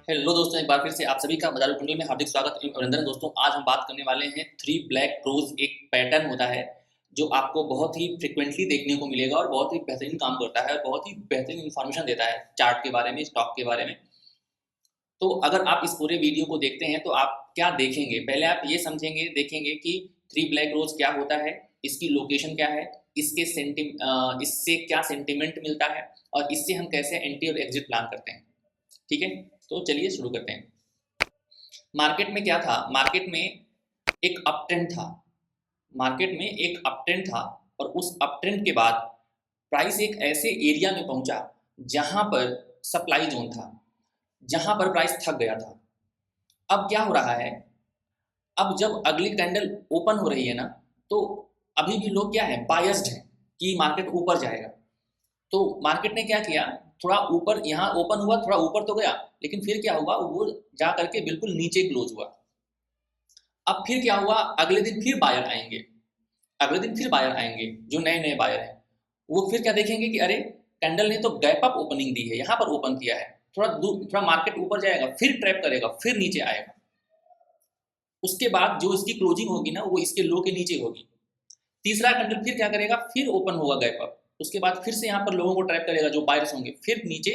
Hello दोस्तों, एक बार फिर से आप सभी का बाजार कुंडल में हार्दिक स्वागत एवं अभिनंदन। दोस्तों, आज हम बात करने वाले हैं थ्री ब्लैक क्रोज। एक पैटर्न होता है जो आपको बहुत ही फ्रिक्वेंटली देखने को मिलेगा और बहुत ही बेहतरीन काम करता है और बहुत ही बेहतरीन इन्फॉर्मेशन देता है चार्ट के बारे में, स्टॉक के बारे में। तो अगर आप इस पूरे वीडियो को देखते हैं तो आप क्या देखेंगे, पहले आप ये समझेंगे, देखेंगे कि थ्री ब्लैक क्रोज क्या होता है, इसकी लोकेशन क्या है, इससे क्या सेंटिमेंट मिलता है और इससे हम कैसे एंट्री और एग्जिट प्लान करते हैं। ठीक है, तो चलिए शुरू करते हैं। मार्केट में क्या था? मार्केट में एक अप ट्रेंड था। मार्केट में एक अप ट्रेंड था और उस अप ट्रेंड के बाद प्राइस एक ऐसे एरिया में पहुंचा जहां पर सप्लाई जोन था, जहां पर प्राइस थक गया था। अब क्या हो रहा है, अब जब अगली कैंडल ओपन हो रही है ना, तो अभी भी लोग क्या है, बायस्ड हैं कि मार्केट ऊपर जाएगा। तो मार्केट ने क्या किया, थोड़ा ऊपर, यहाँ ओपन हुआ, थोड़ा ऊपर तो गया, लेकिन फिर क्या हुआ, वो जा करके बिल्कुल नीचे क्लोज हुआ। अब फिर क्या हुआ, अगले दिन फिर बायर आएंगे, अगले दिन फिर बायर आएंगे, जो नए नए बायर हैं वो फिर क्या देखेंगे कि अरे कैंडल ने तो गैप अप ओपनिंग दी है, यहाँ पर ओपन किया है, थोड़ा मार्केट ऊपर जाएगा, फिर ट्रैप करेगा, फिर नीचे आएगा। उसके बाद जो इसकी क्लोजिंग होगी ना, वो इसके लो के नीचे होगी। तीसरा कैंडल फिर क्या करेगा, फिर ओपन होगा गैप अप, उसके बाद फिर से यहाँ पर लोगों को ट्रैप करेगा जो बायर्स होंगे, फिर नीचे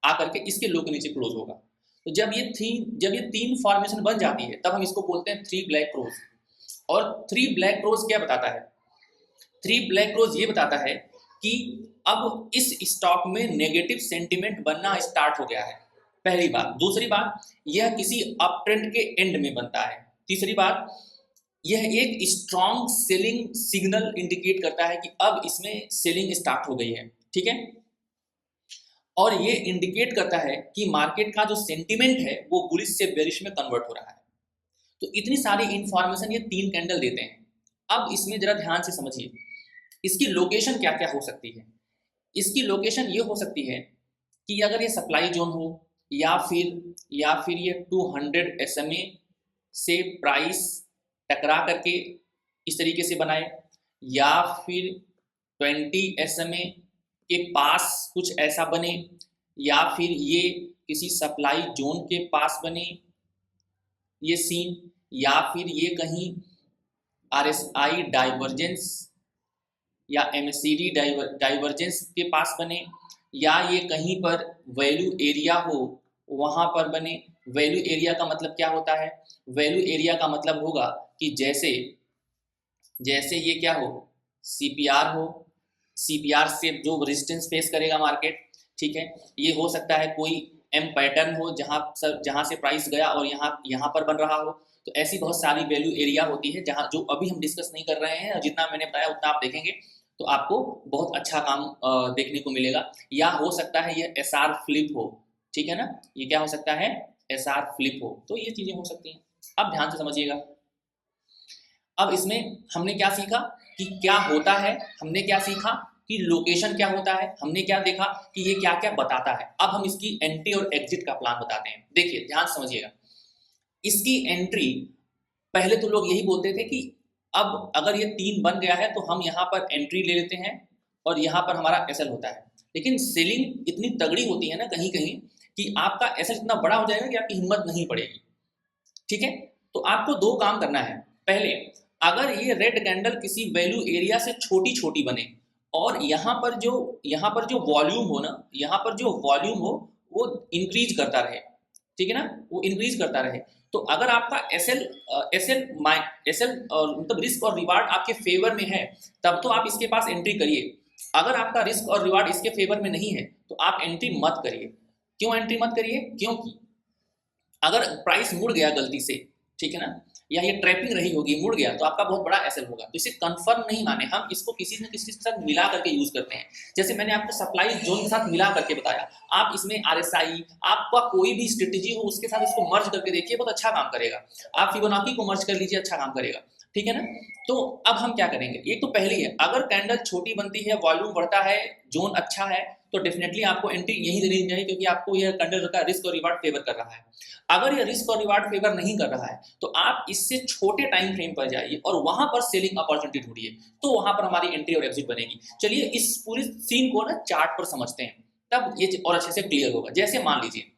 आकर के इसके लो के नीचे क्लोज होगा। तो जब ये तीन फॉर्मेशन बन जाती है तब हम इसको बोलते हैं थ्री ब्लैक क्रोज। और थ्री ब्लैक क्रोज क्या बताता है? थ्री ब्लैक क्रोज ये बताता है कि अब इस स्टॉक में नेगेटिव सेंटिमेंट बनना स्टार्ट हो गया है, पहली बात। दूसरी बात, यह किसी अप ट्रेंड के एंड में बनता है। तीसरी बात, यह एक स्ट्रॉन्ग सेलिंग सिग्नल इंडिकेट करता है कि अब इसमें सेलिंग स्टार्ट हो गई है। ठीक है, और ये इंडिकेट करता है कि मार्केट का जो सेंटिमेंट है वो बुलिश से बेरिश में कन्वर्ट हो रहा है। तो इतनी सारी इंफॉर्मेशन ये तीन कैंडल देते हैं। अब इसमें जरा ध्यान से समझिए, इसकी लोकेशन क्या क्या हो सकती है। इसकी लोकेशन ये हो सकती है कि अगर ये सप्लाई जोन हो, या फिर ये 200 SMA से प्राइस टकरा करके इस तरीके से बनाए, या फिर 20 SMA के पास कुछ ऐसा बने, या फिर ये किसी सप्लाई जोन के पास बने ये सीन, या फिर ये कहीं RSI डाइवर्जेंस या MACD डाइवर्जेंस के पास बने, या ये कहीं पर वैल्यू एरिया हो वहां पर बने। वैल्यू एरिया का मतलब क्या होता है? वैल्यू एरिया का मतलब होगा कि जैसे जैसे ये क्या हो, CPR हो, CPR से जो रेजिस्टेंस फेस करेगा मार्केट। ठीक है, ये हो सकता है कोई M पैटर्न हो जहां से प्राइस गया और यहाँ पर बन रहा हो। तो ऐसी बहुत सारी वैल्यू एरिया होती है जहां, जो अभी हम डिस्कस नहीं कर रहे हैं, जितना मैंने बताया उतना आप देखेंगे तो आपको बहुत अच्छा काम देखने को मिलेगा। या हो सकता है ये SR फ्लिप हो। ठीक है ना, ये क्या हो सकता है, SR फ्लिप हो। तो ये चीजें हो सकती हैं। अब ध्यान से समझिएगा, अब इसमें हमने क्या सीखा कि क्या होता है, हमने क्या सीखा कि लोकेशन क्या होता है, हमने क्या देखा कि ये क्या क्या बताता है। अब हम इसकी एंट्री और एग्जिट का प्लान बताते हैं। देखिए ध्यान समझिएगा, इसकी एंट्री, पहले तो लोग यही बोलते थे कि अब अगर ये 3 बन गया है तो हम यहाँ पर एंट्री ले लेते हैं और यहाँ पर हमारा एसएल होता है। लेकिन सेलिंग इतनी तगड़ी होती है ना कहीं कहीं कि आपका एसएल इतना बड़ा हो जाएगा कि आपकी हिम्मत नहीं पड़ेगी। ठीक है, तो आपको 2 काम करना है। पहले, अगर ये रेड कैंडल किसी वैल्यू एरिया से छोटी छोटी बने और यहाँ पर जो वॉल्यूम हो ना, यहाँ पर जो वॉल्यूम हो वो इंक्रीज करता रहे। ठीक है ना, वो इंक्रीज करता रहे, तो अगर आपका एसएल मतलब रिस्क और रिवार्ड आपके फेवर में है तब तो आप इसके पास एंट्री करिए। अगर आपका रिस्क और रिवार्ड इसके फेवर में नहीं है तो आप एंट्री मत करिए। क्यों एंट्री मत करिए? क्योंकि अगर प्राइस मुड़ गया गलती से, ठीक है ना, या ये ट्रैपिंग रही होगी, मुड़ गया, तो आपका बहुत बड़ा एसएल होगा। तो इसे कंफर्म नहीं माने, हम इसको किसी न किसी के साथ मिला करके यूज करते हैं। जैसे मैंने आपको सप्लाई जोन के साथ मिला करके बताया, आप इसमें RSI, आपका कोई भी स्ट्रेटेजी हो उसके साथ इसको मर्ज करके देखिए, बहुत अच्छा काम करेगा। आप फिबोनाची को मर्ज कर लीजिए, अच्छा काम करेगा। ठीक है ना, तो अब हम क्या करेंगे, एक तो पहली है, अगर कैंडल छोटी बनती है, वॉल्यूम बढ़ता है, जोन अच्छा है, तो डेफिनेटली आपको एंट्री यही देनी चाहिए, क्योंकि आपको यह कैंडल का रिस्क और रिवार्ड फेवर कर रहा है। अगर ये रिस्क और रिवार्ड फेवर नहीं कर रहा है तो आप इससे छोटे टाइम फ्रेम पर जाइए और वहां पर सेलिंग अपॉर्चुनिटी ढूंढिए, तो वहां पर हमारी एंट्री और एग्जिट बनेगी। चलिए इस पूरी सीन को ना चार्ट पर समझते हैं, तब ये और अच्छे से क्लियर होगा। जैसे मान लीजिए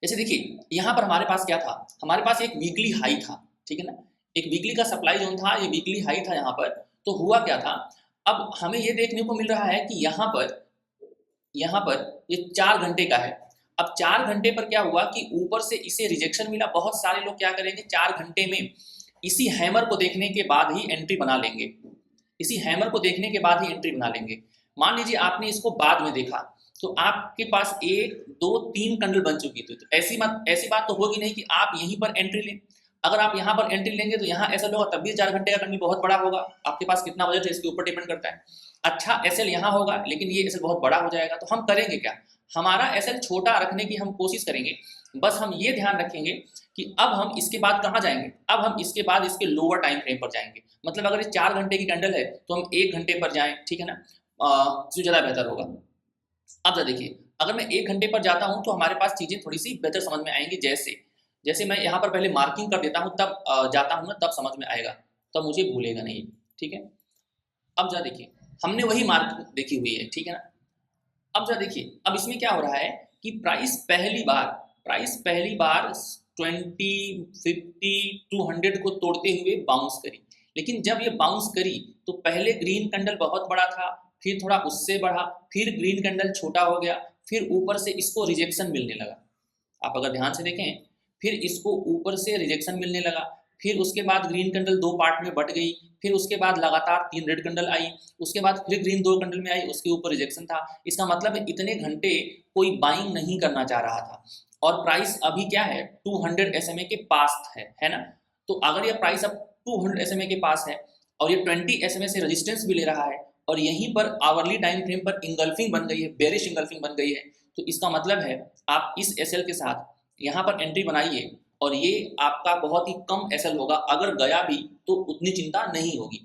जैसे देखिए यहाँ पर हमारे पास क्या था, हमारे पास एक वीकली हाई था, ठीक है ना, एक वीकली का सप्लाई जोन था, ये वीकली हाई था यहाँ पर। तो हुआ क्या था, अब हमें ये देखने को मिल रहा है कि यहाँ पर ये 4 घंटे का है। अब 4 घंटे पर क्या हुआ कि ऊपर से इसे रिजेक्शन मिला। बहुत सारे लोग क्या करेंगे, 4 घंटे में इसी हैमर को देखने के बाद ही एंट्री बना लेंगे, इसी हैमर को देखने के बाद ही एंट्री बना लेंगे। मान लीजिए आपने इसको बाद में देखा, तो आपके पास 1 2 3 कैंडल बन चुकी थी, तो ऐसी बात तो होगी नहीं कि आप यहीं पर एंट्री लें। अगर आप यहाँ पर एंट्री लेंगे तो यहाँ ऐसा होगा, तब भी 4 घंटे का कैंडल बहुत बड़ा होगा। आपके पास कितना बजट है इसके ऊपर डिपेंड करता है। अच्छा एसएल यहाँ होगा, लेकिन ये एसएल बहुत बड़ा हो जाएगा, तो हम करेंगे क्या, हमारा एसएल छोटा रखने की हम कोशिश करेंगे। बस हम ये ध्यान रखेंगे कि अब हम इसके बाद कहाँ जाएंगे, अब हम इसके बाद इसके लोअर टाइम फ्रेम पर जाएंगे। मतलब अगर ये 4 घंटे की कैंडल है तो हम 1 घंटे पर जाएं, ठीक है ना, तो ज़्यादा बेहतर होगा। अब जरा देखिए, अगर मैं 1 घंटे पर जाता हूँ तो हमारे पास चीज़ें थोड़ी सी बेहतर समझ में आएंगी। जैसे मैं यहाँ पर पहले मार्किंग कर देता हूँ, तब जाता हूँ ना, तब समझ में आएगा, तब मुझे भूलेगा नहीं, ठीक है। अब जरा देखिए, हमने वही मार्किंग देखी हुई है, ठीक है ना। अब जरा देखिए, अब इसमें क्या हो रहा है कि प्राइस पहली बार 20 50 200 को तोड़ते हुए बाउंस करी। लेकिन जब ये बाउंस करी तो पहले ग्रीन कैंडल बहुत बड़ा था, फिर थोड़ा उससे बढ़ा, फिर ग्रीन कैंडल छोटा हो गया, फिर ऊपर से इसको रिजेक्शन मिलने लगा। आप अगर ध्यान से देखें, फिर इसको ऊपर से रिजेक्शन मिलने लगा, फिर उसके बाद ग्रीन कैंडल 2 पार्ट में बट गई, फिर उसके बाद लगातार 3 रेड कैंडल आई, उसके बाद फिर ग्रीन 2 कैंडल में आई, उसके ऊपर रिजेक्शन था। इसका मतलब है इतने घंटे कोई बाइंग नहीं करना चाह रहा था, और प्राइस अभी क्या है, 200 SMA के पास है ना। तो अगर ये प्राइस अब 200 SMA के पास है और ये 20 SMA से रेजिस्टेंस भी ले रहा है, और यहीं पर आवरली टाइम फ्रेम पर इंगल्फिंग बन गई है, बेरिश इंगल्फिंग बन गई है, तो इसका मतलब है आप इस एसएल के साथ यहाँ पर एंट्री बनाइए, और ये आपका बहुत ही कम एसएल होगा। अगर गया भी तो उतनी चिंता नहीं होगी।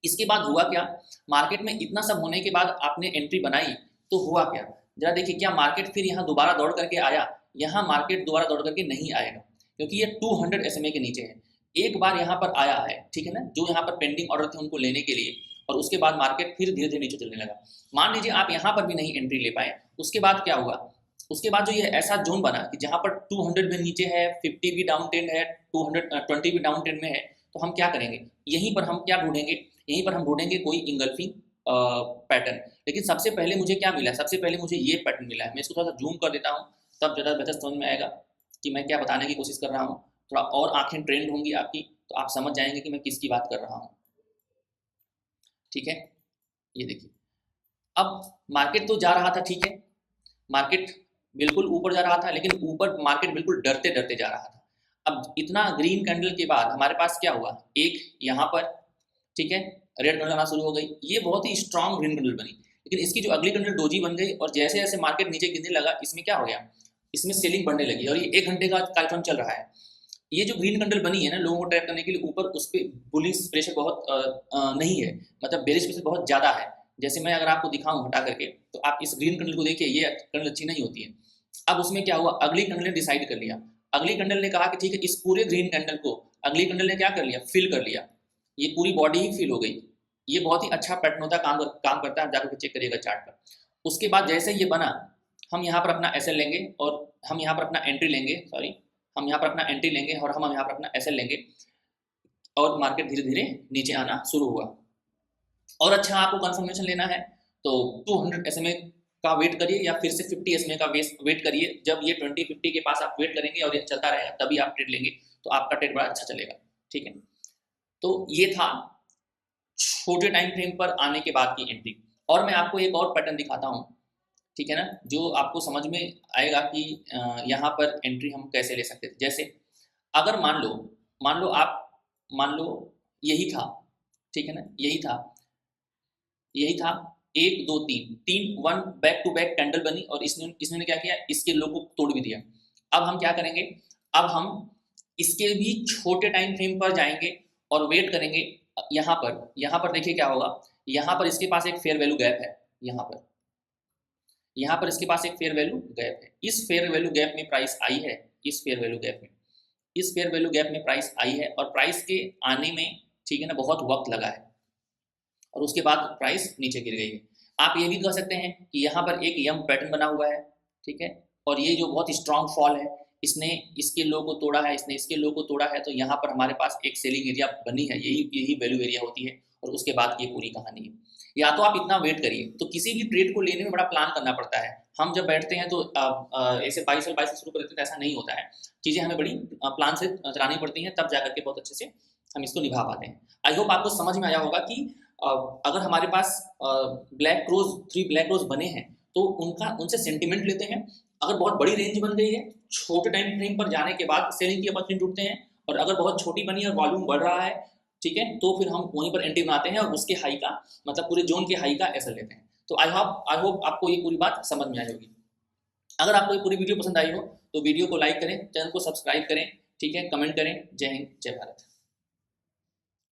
इसके बाद हुआ क्या, मार्केट में इतना सब होने के बाद आपने एंट्री बनाई, तो हुआ क्या, जरा देखिए, क्या मार्केट फिर यहाँ दोबारा दौड़ करके आया? यहाँ मार्केट दोबारा दौड़ करके नहीं आएगा, क्योंकि ये 200 SMA के नीचे है। एक बार यहाँ पर आया है, ठीक है ना, जो यहाँ पर पेंडिंग ऑर्डर थे उनको लेने के लिए, और उसके बाद मार्केट फिर धीरे धीरे नीचे चलने लगा। मान लीजिए आप यहाँ पर भी नहीं एंट्री ले पाए, उसके बाद क्या हुआ, उसके बाद जो ये ऐसा जोन बना कि जहाँ पर 200 भी नीचे है, 50 भी डाउन ट्रेंड है, 220 भी डाउन ट्रेंड में है, तो हम क्या करेंगे, यहीं पर हम क्या ढूंढेंगे, यहीं पर हम ढूंढेंगे कोई इंगल्फिंग पैटर्न। लेकिन सबसे पहले मुझे क्या मिला, सबसे पहले मुझे ये पैटर्न मिला है। मैं इसको थोड़ा सा जूम कर देता हूँ, तब ज़्यादा बेहतर समझ में आएगा कि मैं क्या बताने की कोशिश कर रहा हूँ। थोड़ा और आंखें ट्रेंड होंगी आपकी, तो आप समझ जाएंगे कि मैं किसकी बात कर रहा हूँ, ठीक है। ये देखिए, अब मार्केट तो जा रहा था, ठीक है, मार्केट बिल्कुल ऊपर जा रहा था, लेकिन ऊपर मार्केट बिल्कुल डरते डरते जा रहा था। अब इतना ग्रीन कैंडल के बाद हमारे पास क्या हुआ, एक यहाँ पर, ठीक है, रेड कैंडल आना शुरू हो गई, ये बहुत ही स्ट्रांग ग्रीन कैंडल बनी। लेकिन इसकी जो अगली कैंडल डोजी बन गई, और जैसे जैसे मार्केट नीचे गिरने लगा, इसमें क्या हो गया, इसमें सेलिंग बढ़ने लगी, और ये 1 घंटे का कार्यक्रम चल रहा है। ये जो ग्रीन कैंडल बनी है ना, लोगों को ट्रैप करने के लिए, ऊपर उस पर बुलिश प्रेशर बहुत नहीं है, मतलब बेरिश प्रेशर बहुत ज़्यादा है। जैसे मैं अगर आपको दिखाऊं हटा करके, तो आप इस ग्रीन कैंडल को देखिए, ये कैंडल अच्छी नहीं होती है। अब उसमें क्या हुआ, अगली कैंडल ने डिसाइड कर लिया, अगली कैंडल ने कहा कि ठीक है, इस पूरे ग्रीन कैंडल को अगली कैंडल ने क्या कर लिया, फिल कर लिया, ये पूरी बॉडी ही फिल हो गई। ये बहुत ही अच्छा पैटर्न होता है, काम करता है, आप जाकर चेक करिएगा चार्ट पर। उसके बाद जैसे ये बना, हम यहाँ पर अपना एसएल लेंगे, और हम यहाँ पर अपना एंट्री लेंगे, सॉरी, हम यहाँ पर अपना एंट्री लेंगे, और हम यहाँ पर अपना एसएल लेंगे, और मार्केट धीरे धीरे नीचे आना शुरू हुआ। और अच्छा आपको कंफर्मेशन लेना है तो 200 SMA का वेट करिए, या फिर से 50 SMA का वेट करिए। जब ये 20-50 के पास आप वेट करेंगे और ये चलता रहेगा, तभी आप ट्रेड लेंगे, तो आपका ट्रेड बड़ा अच्छा चलेगा, ठीक है। तो ये था छोटे टाइम फ्रेम पर आने के बाद की एंट्री। और मैं आपको एक और पैटर्न दिखाता हूँ, ठीक है ना, जो आपको समझ में आएगा कि यहाँ पर एंट्री हम कैसे ले सकते थे। जैसे अगर मान लो यही था, ठीक है ना, यही था 1 2 3 1 बैक टू बैक कैंडल बनी, और इसने क्या किया, इसके लो को तोड़ भी दिया। अब हम क्या करेंगे, अब हम इसके भी छोटे टाइम फ्रेम पर जाएंगे और वेट करेंगे। यहाँ पर देखिए क्या होगा, यहाँ पर इसके पास एक फेयर वैल्यू गैप है, यहाँ पर इसके पास एक फेयर वैल्यू गैप है। इस फेयर वैल्यू गैप में प्राइस आई है, इस फेयर वैल्यू गैप में प्राइस आई है, और प्राइस के आने में, ठीक है ना, बहुत वक्त लगा है, और उसके बाद प्राइस नीचे गिर गई है। आप ये भी कह सकते हैं कि यहाँ पर एक यम पैटर्न बना हुआ है, ठीक है, और ये जो बहुत स्ट्रांग फॉल है, इसने इसके लो को तोड़ा है, इसने इसके लो को तोड़ा है, तो यहाँ पर हमारे पास एक सेलिंग एरिया बनी है, यही यही वैल्यू एरिया होती है, और उसके बाद की पूरी कहानी है। या तो आप इतना वेट करिए, तो किसी भी ट्रेड को लेने में बड़ा प्लान करना पड़ता है। हम जब बैठते हैं तो ऐसे 22 से शुरू कर देते हैं, तो ऐसा नहीं होता है। चीज़ें हमें बड़ी प्लान से चलानी पड़ती हैं, तब जा करके बहुत अच्छे से हम इसको निभा पाते हैं। आई होप आपको समझ में आया होगा कि अगर हमारे पास ब्लैक क्रोज 3 ब्लैक क्रोज बने हैं, तो उनसे सेंटिमेंट लेते हैं। अगर बहुत बड़ी रेंज बन गई है, छोटे टाइम फ्रेम पर जाने के बाद सेलिंग की अपॉर्चुनिटी उठते हैं, और अगर बहुत छोटी बनी है और वॉल्यूम बढ़ रहा है, ठीक है, तो फिर हम वहीं पर एंट्री बनाते हैं और उसके हाई का मतलब पूरे जोन के हाई का ऐसा लेते हैं। तो आई होप आपको ये पूरी बात समझ में आई होगी। अगर आपको ये पूरी वीडियो पसंद आई हो तो वीडियो को लाइक करें, चैनल को सब्सक्राइब करें, ठीक है, कमेंट करें। जय हिंद, जय भारत।